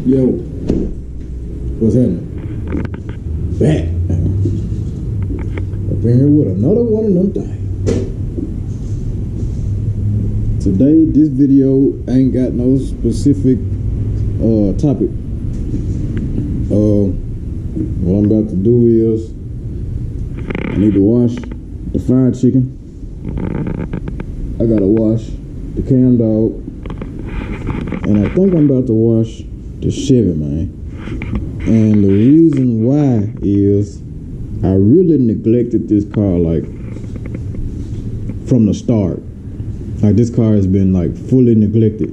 Yo, what's happening? Back. Up in here with another one of them things. Today, this video ain't got no specific topic. What I'm about to do is I need to wash the fried chicken. I gotta wash the cam dog, and I think I'm about to wash the Chevy, man. And the reason why is I really neglected this car, like, from the start. Like, this car has been, like, fully neglected.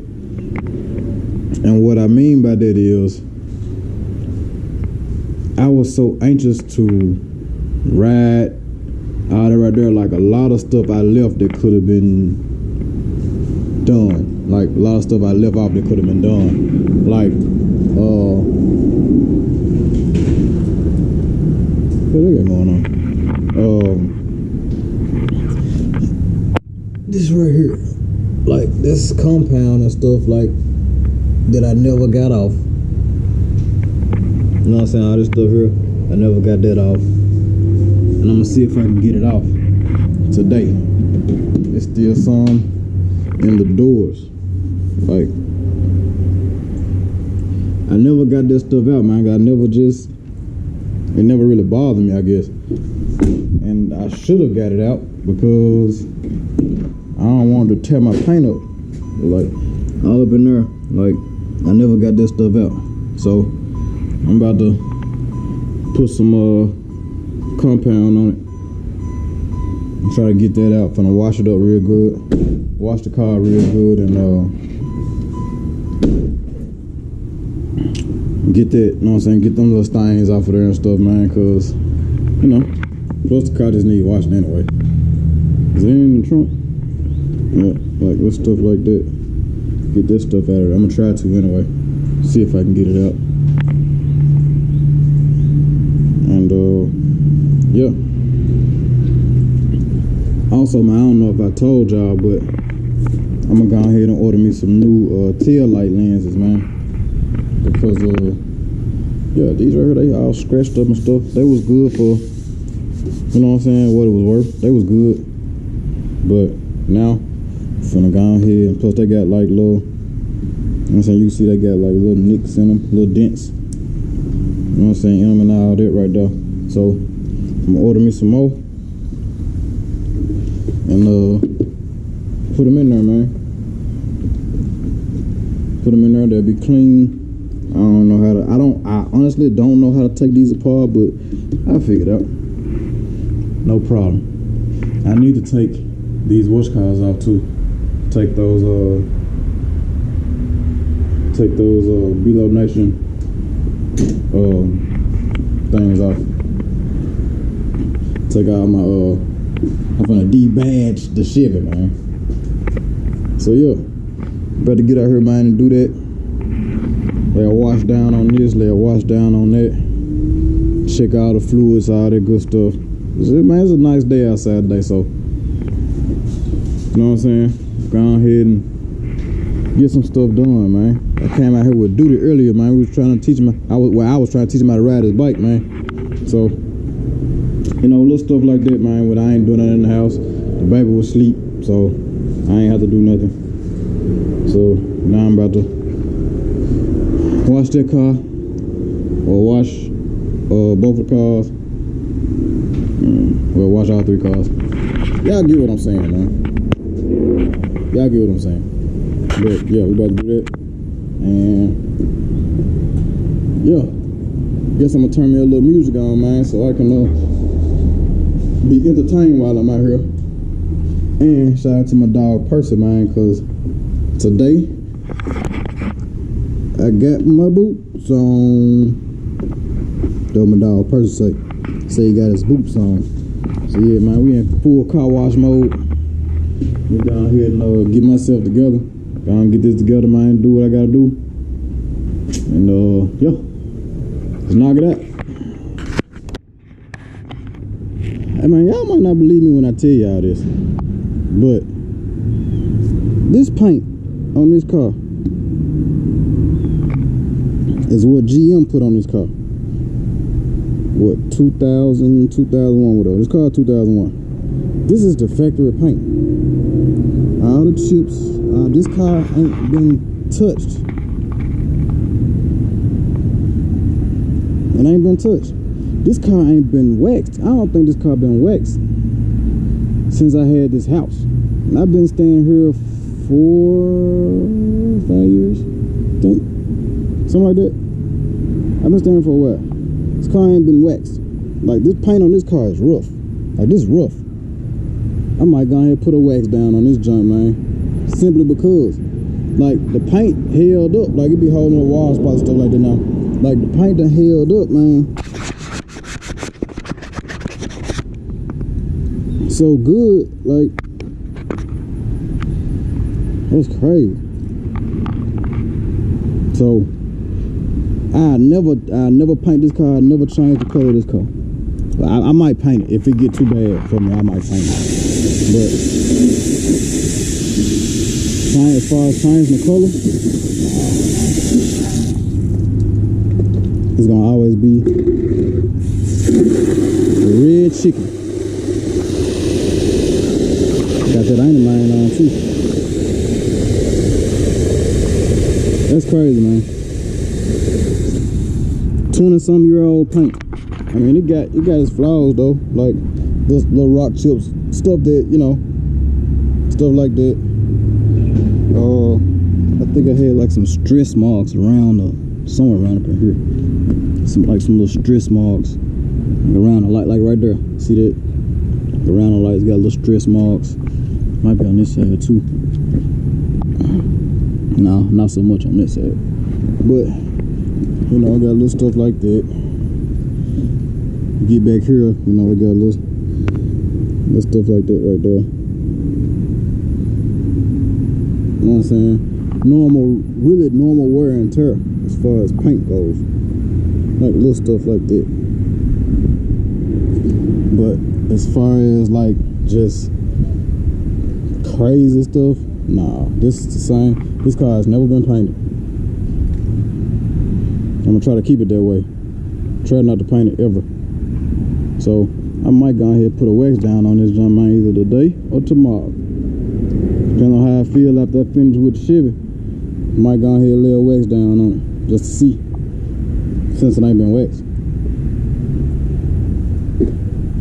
And what I mean by that is I was so anxious to ride out of right there. Like, a lot of stuff I left that could have been done. Like, a lot of stuff I left off that could have been done. Like, what they got going on? This right here, like, this compound and stuff, like, that I never got off. You know what I'm saying? All this stuff here, I never got that off. And I'm gonna see if I can get it off today. It's still some in the doors. Like, I never got that stuff out, man. It never really bothered me, I guess. And I should have got it out because I don't want to tear my paint up. Like, all up in there. Like, I never got that stuff out. So I'm about to put some compound on it and try to get that out. Finna wash it up real good, wash the car real good, and get that, you know what I'm saying, get them little stains off of there and stuff, man, cause, you know, plus the car just need washing anyway. Is it in the trunk? Yeah, like, with stuff like that, get this stuff out of there. I'm gonna try to anyway, see if I can get it out. And yeah. Also, man, I don't know if I told y'all, but I'm gonna go ahead and order me some new tail light lenses, man. Because yeah, these right here, they all scratched up and stuff. They was good for, you know what I'm saying, what it was worth. They was good. But now, I'm finna go ahead, and plus they got like little, you know what I'm saying, you can see they got like little nicks in them, little dents. You know what I'm saying, in them and all that right there. So I'm gonna order me some more and put them in there, man. Put them in there, they'll be clean. I don't know how to, I honestly don't know how to take these apart, but I'll figure it out. No problem. I need to take these wash cars off too. Take those BeeloNation things off. Take out my I'm gonna de-badge the Chevy, man. So yeah, better get out here, man, and do that. They'll wash down on this, they'll wash down on that. Check all the fluids, all that good stuff. Man, it's a nice day outside today, so you know what I'm saying? Go ahead and get some stuff done, man. I came out here with Duty earlier, man. We was trying to teach him. I was trying to teach him how to ride his bike, man. So, you know, little stuff like that, man. When I ain't doing nothing in the house, the baby was asleep, so I ain't have to do nothing. So now I'm about to wash that car, or wash both of the cars. Well, wash all three cars. Y'all get what I'm saying, man. Y'all get what I'm saying. But yeah, we about to do that. And yeah, guess I'm gonna turn me a little music on, man, so I can be entertained while I'm out here. And shout out to my dog Percy, man, cause today I got my boots on. Though my dog Percy say he got his boots on. So yeah, man, we in full car wash mode. We down here and get myself together. Gonna get this together, man. Do what I gotta do. And yeah, let's knock it out. Hey man, y'all might not believe me when I tell y'all this, but this paint on this car is what GM put on this car. What, 2000, 2001, whatever. This car 2001. This is the factory paint. All the chips. This car ain't been touched. It ain't been touched. This car ain't been waxed. I don't think this car been waxed since I had this house. And I've been staying here 4, 5 years, I think. Something like that. I've been staying for a while. This car ain't been waxed. Like, this paint on this car is rough. Like, this is rough. I might go ahead and put a wax down on this junk, man. Simply because, like, the paint held up. Like, it be holding a wall spot and stuff like that now. Like, the paint done held up, man. So good, like, that's crazy. So I never paint this car. I never change the color of this car. I might paint it if it get too bad for me. I might paint it, but as far as changing the color, it's gonna always be red chicken. Got that dynamite on too. That's crazy, man. 20-some-year-old paint. I mean, it got its flaws though, like those little rock chips, stuff that, you know, stuff like that. I think I had like some stress marks around somewhere around up in here. Some little stress marks around the light, like right there. See that? Around the lights got little stress marks. Might be on this side too. No, not so much on this side. But, you know, I got little stuff like that. Get back here, you know, I got little stuff like that right there. You know what I'm saying? Really normal wear and tear as far as paint goes. Like little stuff like that. But as far as like just crazy stuff, nah, this is the same. This car has never been painted. I'm gonna try to keep it that way. Try not to paint it ever. So I might go ahead and put a wax down on this junk, man, either today or tomorrow. Depending on how I feel after I finish with the Chevy. I might go ahead and lay a wax down on it just to see, since it ain't been waxed.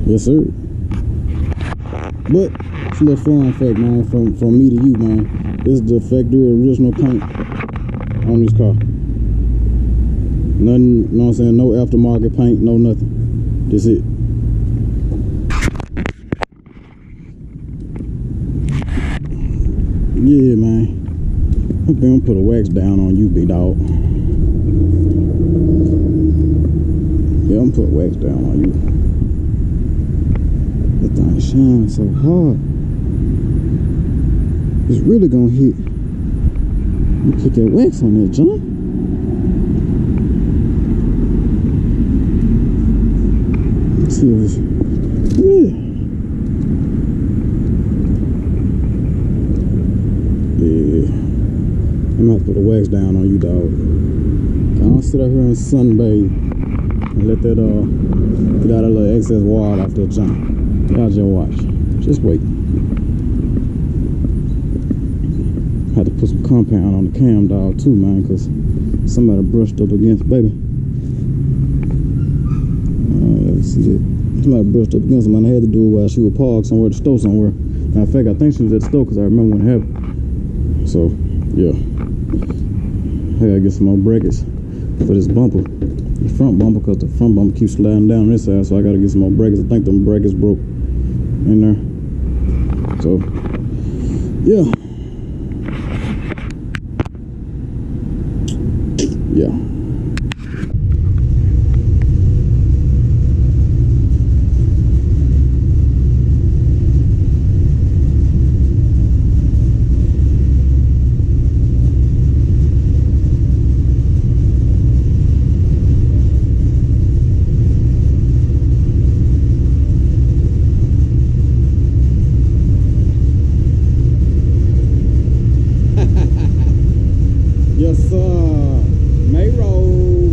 Yes, sir. But it's a little fun fact, man, from me to you, man. This is the factory original paint on this car. Nothing, you know what I'm saying? No aftermarket paint, no nothing. That's it. Yeah, man. I'm gonna put a wax down on you, big dog. Yeah, I'm gonna put a wax down on you. That thing shining so hard. It's really gonna hit. You put that wax on that junk. Let's see if it's, yeah. I'm gonna have to put a wax down on you, dog. I don't sit out here and sunbathe and let that get out a little excess water off that junk. Y'all just watch. Just wait. I had to put some compound on the cam, dog, too, man, because somebody brushed up against, baby. Let's see that. Somebody brushed up against him, and I had to do it while she was parked somewhere at the store somewhere. Matter of fact, I think she was at the store because I remember when it happened. So, yeah. I gotta get some more brackets for this bumper, the front bumper, because the front bumper keeps sliding down on this side, so I gotta get some more brackets. I think them brackets broke in there. So, yeah. Yeah. Yes, sir. MayRose.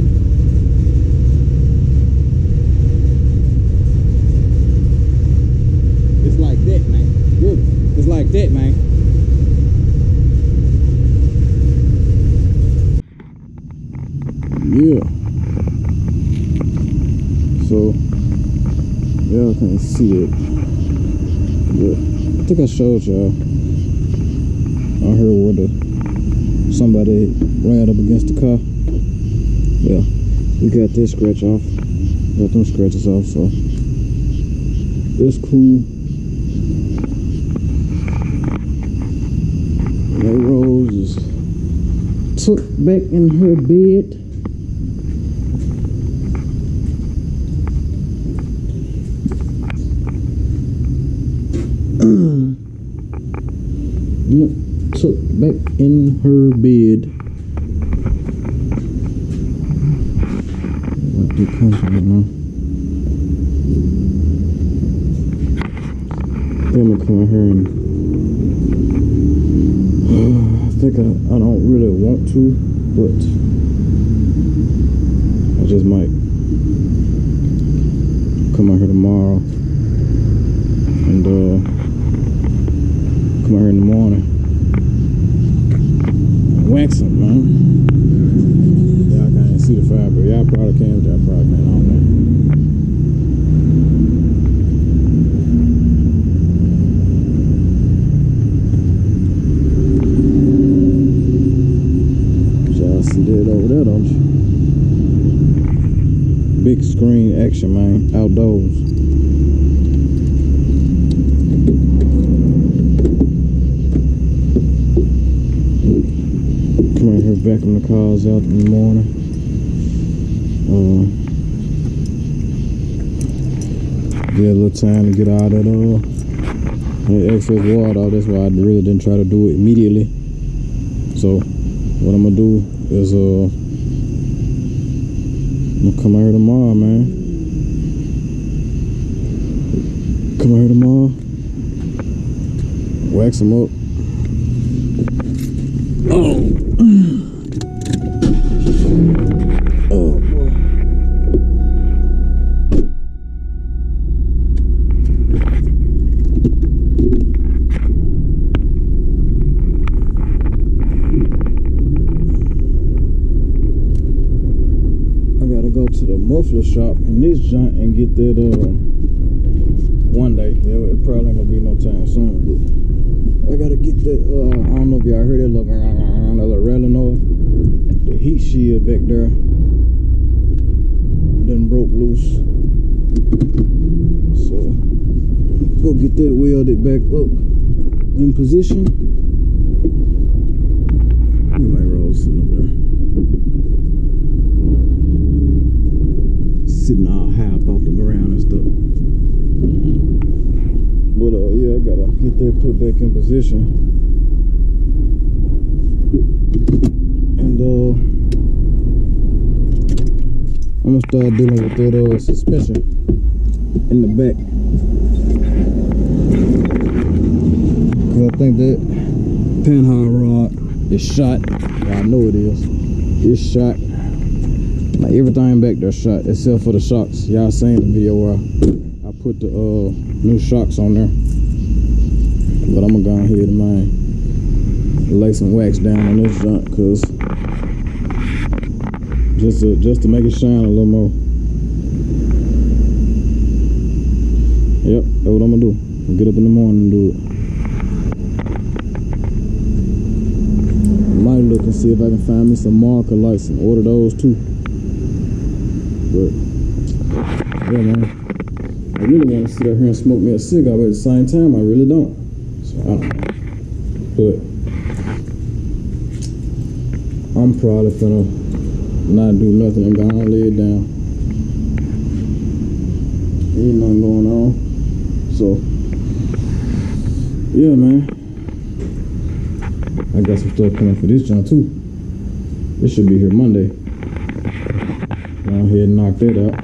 like that, man. Yeah. So y'all can't see it, but I think I showed y'all out here where somebody ran up against the car. Yeah, we got this scratch off. Got them scratches off, so it's cool. MayRose is tucked back in her bed. Yep, tucked back in her bed. What the country now? Let me come here and I think I don't really want to, but I just might come out here tomorrow and come out here in the morning and wax them, man. Y'all can't see the fire, but y'all probably can, but y'all probably can't, I don't know. See that over there, don't you? Big screen action, man. Outdoors. Come out here, vacuum the cars out in the morning. Get a little time to get out of that excess water. That's why I really didn't try to do it immediately. So what I'm gonna do is I'm gonna come out here tomorrow, man. Come out here tomorrow, wax them up. Oh, oh boy. Go to the muffler shop in this joint and get that one day. Yeah, it probably ain't gonna be no time soon, but I gotta get that I don't know if y'all heard that little rattling noise. The heat shield back there done broke loose, so go get that welded back up in position. MayRose sitting up there, sitting all high up off the ground and stuff. But yeah, I gotta get that put back in position. And I'm gonna start dealing with that suspension in the back. Cause I think that pinhole rod is shot. Yeah, I know it is. It's shot. Like everything back there shot except for the shocks. Y'all seen the video where I put the new shocks on there. But I'm gonna go ahead and lay some wax down on this junk, cause just to make it shine a little more. Yep, that's what I'm gonna do. I'll get up in the morning and do it. I might look and see if I can find me some marker lights and order those too. But yeah, man, I really want to sit out here and smoke me a cigar, but at the same time, I really don't. So I don't know. But I'm probably gonna not do nothing and go on and lay it down. Ain't nothing going on. So yeah, man, I got some stuff coming for this junk too. It should be here Monday. Go ahead and knock that out.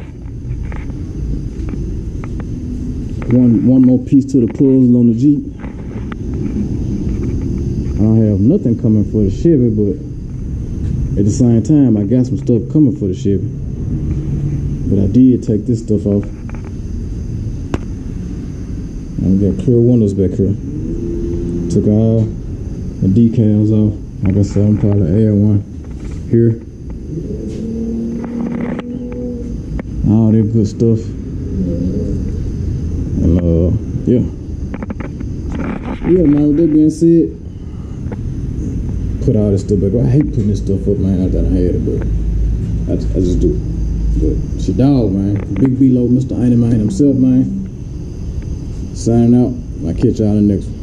One more piece to the puzzle on the Jeep. I don't have nothing coming for the Chevy, but at the same time, I got some stuff coming for the Chevy. But I did take this stuff off. And we got clear windows back here. Took all the decals off. Like I said, I'm probably add one here. All that good stuff. And yeah. Yeah, man, with that being said, put all this stuff back. I hate putting this stuff up, man. I thought I had it, but I just do. But it's your dog, man. Big Beelo, Mr. Ain't Man himself, man. Signing out. I'll catch y'all in the next one.